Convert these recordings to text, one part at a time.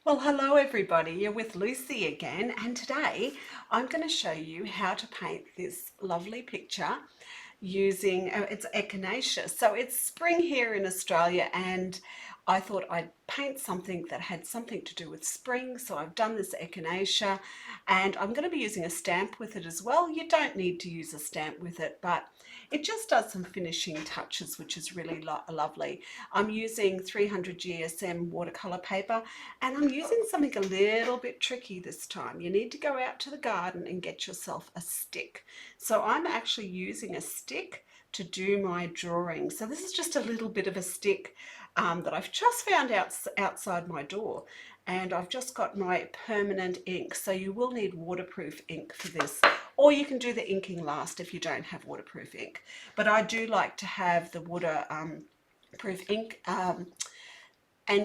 Well, hello everybody. You're with Lucy again, and today I'm going to show you how to paint this lovely picture using it's echinacea. So it's spring here in Australia, and I thought I'd paint something that had something to do with spring. So I've done this echinacea, and I'm going to be using a stamp with it as well. You don't need to use a stamp with it, but it just does some finishing touches, which is really lovely. I'm using 300 GSM watercolor paper, and I'm using something a little bit tricky this time. You need to go out to the garden and get yourself a stick. So I'm actually using a stick to do my drawing. So this is just a little bit of a stick that I've just found outside my door. And I've just got my permanent ink. So you will need waterproof ink for this. Or you can do the inking last if you don't have waterproof ink. But I do like to have the waterproof ink. And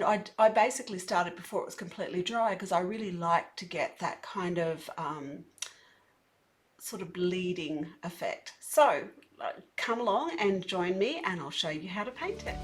I basically started before it was completely dry because I really like to get that kind of sort of bleeding effect. So come along and join me and I'll show you how to paint it.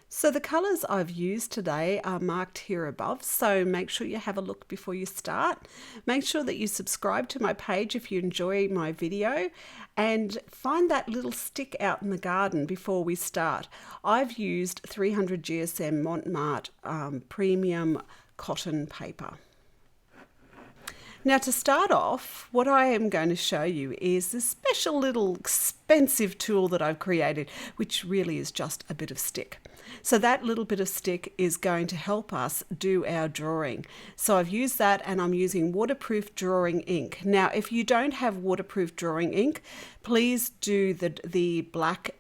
So the colours I've used today are marked here above, so make sure you have a look before you start. Make sure that you subscribe to my page if you enjoy my video, and find that little stick out in the garden before we start. I've used 300 GSM Montmartre premium cotton paper. Now to start off, what I am going to show you is this special little expensive tool that I've created, which really is just a bit of stick. So that little bit of stick is going to help us do our drawing. So I've used that, and I'm using waterproof drawing ink. Now, if you don't have waterproof drawing ink, please do the black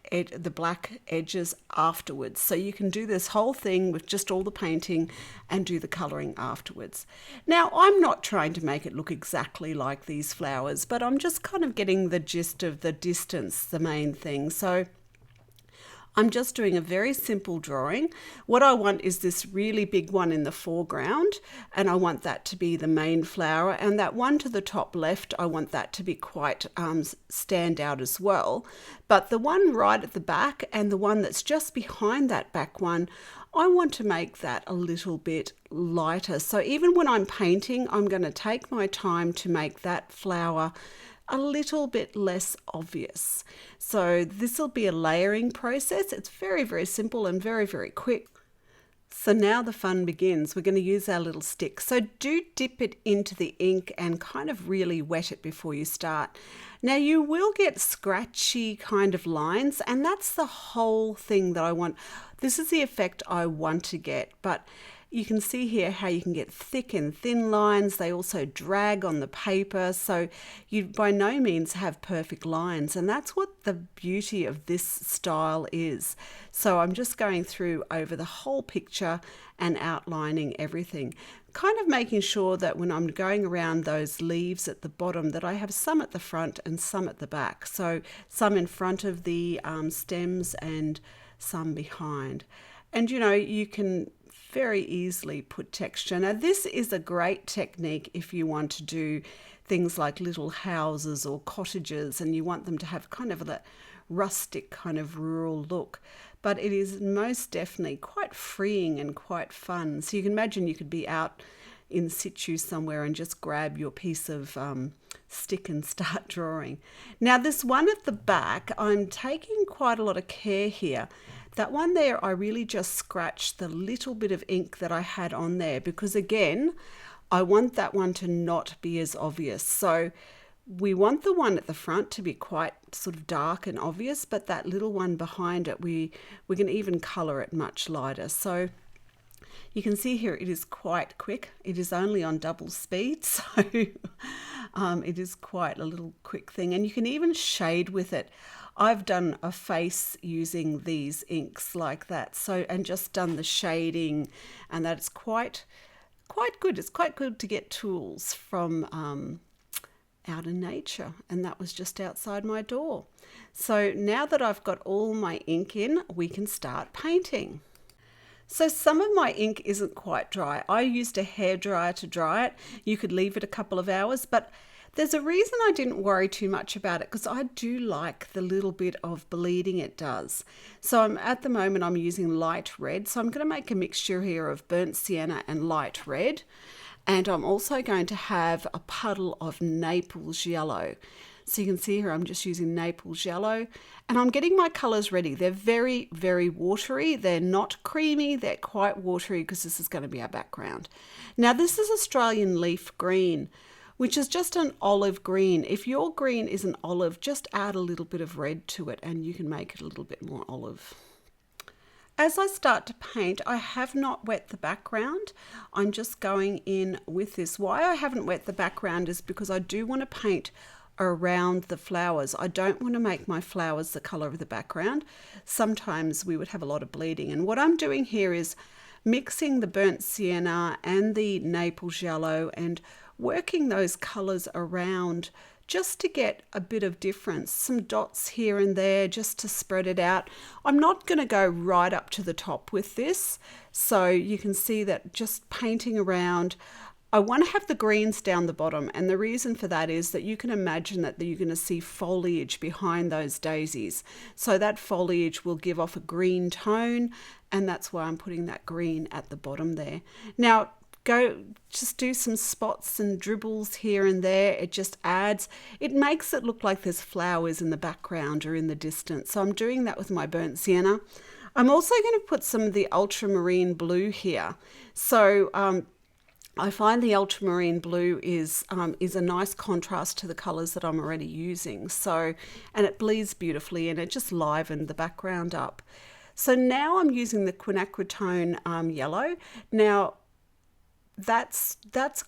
edges afterwards. So you can do this whole thing with just all the painting and do the colouring afterwards. Now, I'm not trying to make it look exactly like these flowers, but I'm just kind of getting the gist of the distance, the main thing. So I'm just doing a very simple drawing. What I want is this really big one in the foreground, and I want that to be the main flower, and that one to the top left, I want that to be quite stand out as well. But the one right at the back and the one that's just behind that back one, I want to make that a little bit lighter. So even when I'm painting, I'm going to take my time to make that flower a little bit less obvious. So this will be a layering process. It's very, very simple and very, very quick. So now the fun begins. We're going to use our little stick. So do dip it into the ink and kind of really wet it before you start. Now you will get scratchy kind of lines, and that's the whole thing that I want. This is the effect I want to get, but you can see here how you can get thick and thin lines. They also drag on the paper, so you by no means have perfect lines, and that's what the beauty of this style is. So I'm just going through over the whole picture and outlining everything, kind of making sure that when I'm going around those leaves at the bottom that I have some at the front and some at the back. So some in front of the stems and some behind. And you know, you can very easily put texture. Now this is a great technique if you want to do things like little houses or cottages and you want them to have kind of that rustic kind of rural look, but it is most definitely quite freeing and quite fun. So you can imagine you could be out in situ somewhere and just grab your piece of stick and start drawing. Now this one at the back, I'm taking quite a lot of care here. That one there, I really just scratched the little bit of ink that I had on there because again, I want that one to not be as obvious. So we want the one at the front to be quite sort of dark and obvious, but that little one behind it, we can even colour it much lighter. So you can see here it is quite quick. It is only on double speed, so it is quite a little quick thing. And you can even shade with it. I've done a face using these inks like that, so and just done the shading, and that's quite good. It's quite good to get tools from out in nature, and that was just outside my door. So now that I've got all my ink in, we can start painting. So some of my ink isn't quite dry. I used a hairdryer to dry it. You could leave it a couple of hours, but There's a reason I didn't worry too much about it, because I do like the little bit of bleeding it does. So at the moment I'm using light red. So I'm going to make a mixture here of burnt sienna and light red. And I'm also going to have a puddle of Naples yellow. So you can see here I'm just using Naples yellow, and I'm getting my colours ready. They're very, very watery. They're not creamy, they're quite watery because this is going to be our background. Now this is Australian leaf green, which is just an olive green. If your green is an olive, just add a little bit of red to it and you can make it a little bit more olive. As I start to paint, I have not wet the background. I'm just going in with this. Why I haven't wet the background is because I do want to paint around the flowers. I don't want to make my flowers the color of the background. Sometimes we would have a lot of bleeding. And what I'm doing here is mixing the burnt sienna and the Naples yellow and working those colors around just to get a bit of difference. Some dots here and there just to spread it out. I'm not going to go right up to the top with this. So you can see that just painting around, I want to have the greens down the bottom, and the reason for that is that you can imagine that you're going to see foliage behind those daisies. So that foliage will give off a green tone, and that's why I'm putting that green at the bottom there. Now, go just do some spots and dribbles here and there. It just adds, it makes it look like there's flowers in the background or in the distance. So I'm doing that with my burnt sienna. I'm also going to put some of the ultramarine blue here. So I find the ultramarine blue is a nice contrast to the colours that I'm already using. So, and it bleeds beautifully and it just livened the background up. So now I'm using the quinacridone yellow. Now that's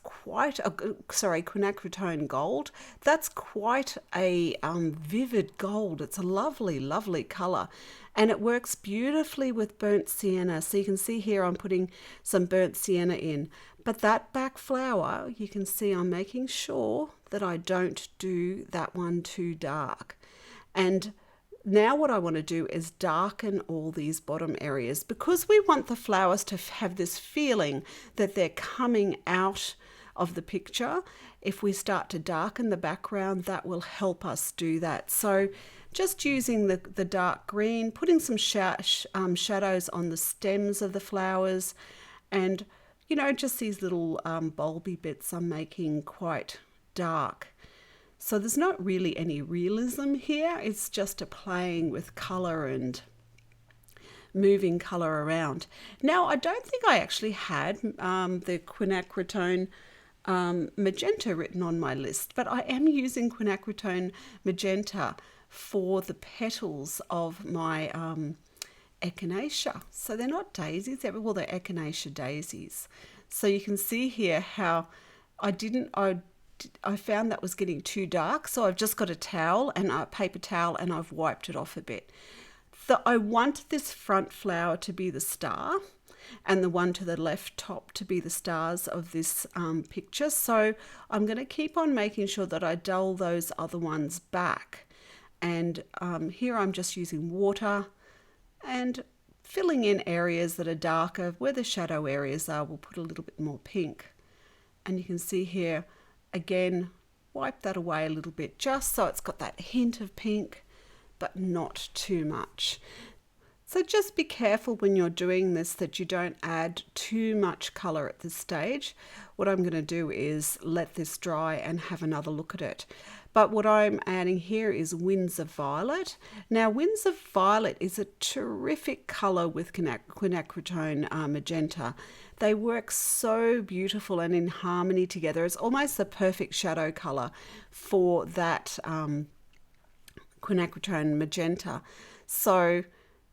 quite a, sorry, quinacridone gold. That's quite a vivid gold. It's a lovely, lovely colour. And it works beautifully with burnt sienna. So you can see here I'm putting some burnt sienna in. But that back flower, you can see I'm making sure that I don't do that one too dark. And now what I want to do is darken all these bottom areas, because we want the flowers to have this feeling that they're coming out of the picture. If we start to darken the background, that will help us do that. So just using the dark green, putting some shadows on the stems of the flowers, and you know, just these little bulby bits I'm making quite dark. So there's not really any realism here. It's just a playing with colour and moving colour around. Now, I don't think I actually had the quinacridone magenta written on my list, but I am using quinacridone magenta for the petals of my echinacea. So they're not daisies, they're echinacea daisies. So you can see here how I found that was getting too dark, so I've just got a towel and a paper towel and I've wiped it off a bit. So I want this front flower to be the star and the one to the left top to be the stars of this picture. So I'm going to keep on making sure that I dull those other ones back. And here I'm just using water and filling in areas that are darker. Where the shadow areas are, we'll put a little bit more pink. And you can see here, again, wipe that away a little bit just so it's got that hint of pink, but not too much. So just be careful when you're doing this that you don't add too much colour at this stage. What I'm going to do is let this dry and have another look at it. But what I'm adding here is Winds of Violet. Now, Winds of Violet is a terrific colour with quinacridone magenta. They work so beautiful and in harmony together. It's almost the perfect shadow colour for that quinacridone magenta. So,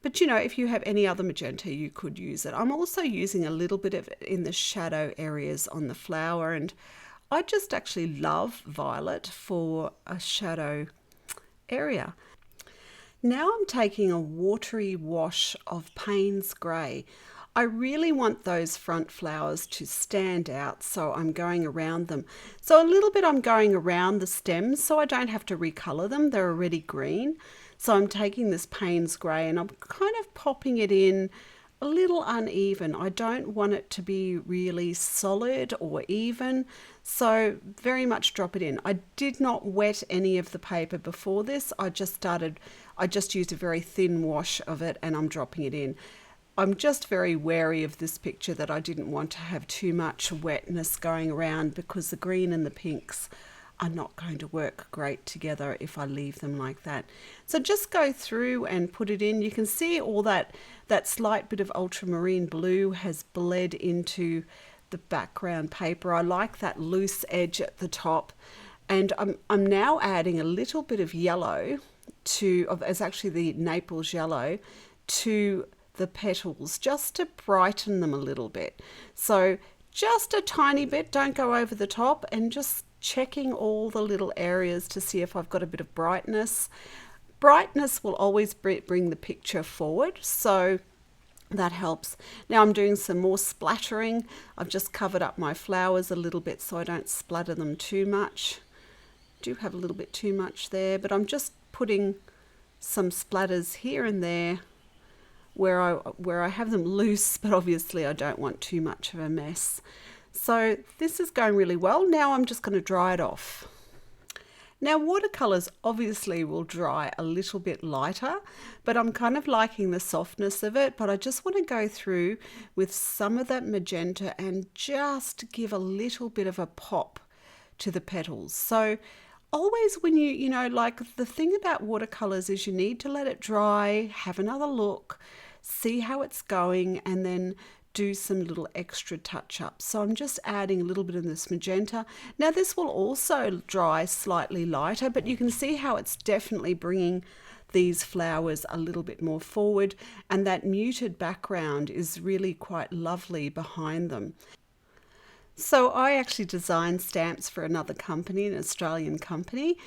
but you know, if you have any other magenta, you could use it. I'm also using a little bit of it in the shadow areas on the flower, and I just actually love violet for a shadow area. Now I'm taking a watery wash of Payne's Grey. I really want those front flowers to stand out, so I'm going around them. So a little bit I'm going around the stems so I don't have to recolor them. They're already green. So I'm taking this Payne's Grey and I'm kind of popping it in a little uneven. I don't want it to be really solid or even, so very much drop it in. I did not wet any of the paper before this. I just used a very thin wash of it and I'm dropping it in. I'm just very wary of this picture that I didn't want to have too much wetness going around because the green and the pinks are not going to work great together if I leave them like that. So just go through and put it in. You can see all that slight bit of ultramarine blue has bled into the background paper. I like that loose edge at the top. And I'm now adding a little bit of yellow it's actually the Naples yellow, to the petals just to brighten them a little bit. So just a tiny bit, don't go over the top, and just checking all the little areas to see if I've got a bit of brightness. Brightness will always bring the picture forward, so that helps. Now I'm doing some more splattering. I've just covered up my flowers a little bit so I don't splatter them too much. Do have a little bit too much there, but I'm just putting some splatters here and there where I have them loose, but obviously I don't want too much of a mess. So this is going really well. Now I'm just going to dry it off. Now watercolors obviously will dry a little bit lighter, but I'm kind of liking the softness of it, but I just want to go through with some of that magenta and just give a little bit of a pop to the petals. So always when you know, like the thing about watercolors is you need to let it dry, have another look, see how it's going, and then do some little extra touch-ups. So I'm just adding a little bit of this magenta. Now this will also dry slightly lighter, but you can see how it's definitely bringing these flowers a little bit more forward, and that muted background is really quite lovely behind them. So I actually designed stamps for another company, an Australian company,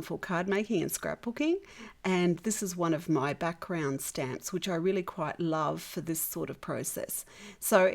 for card making and scrapbooking, and this is one of my background stamps, which I really quite love for this sort of process. So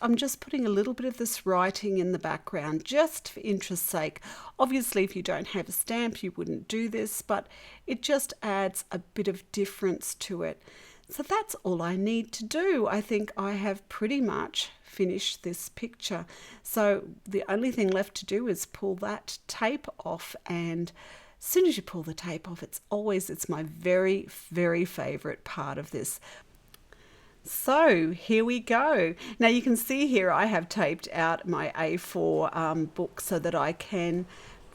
I'm just putting a little bit of this writing in the background just for interest's sake. Obviously if you don't have a stamp you wouldn't do this, but it just adds a bit of difference to it. So that's all I need to do. I think I have pretty much finished this picture. So the only thing left to do is pull that tape off, and as soon as you pull the tape off, it's my very, very favorite part of this. So here we go. Now you can see here I have taped out my A4 book so that I can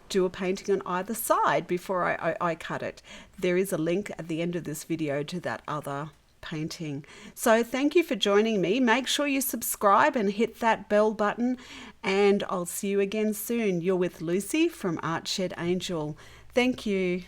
do a painting on either side before I cut it. There is a link at the end of this video to that other painting. So thank you for joining me. Make sure you subscribe and hit that bell button, and I'll see you again soon. You're with Lucy from Art Shed Angel. Thank you.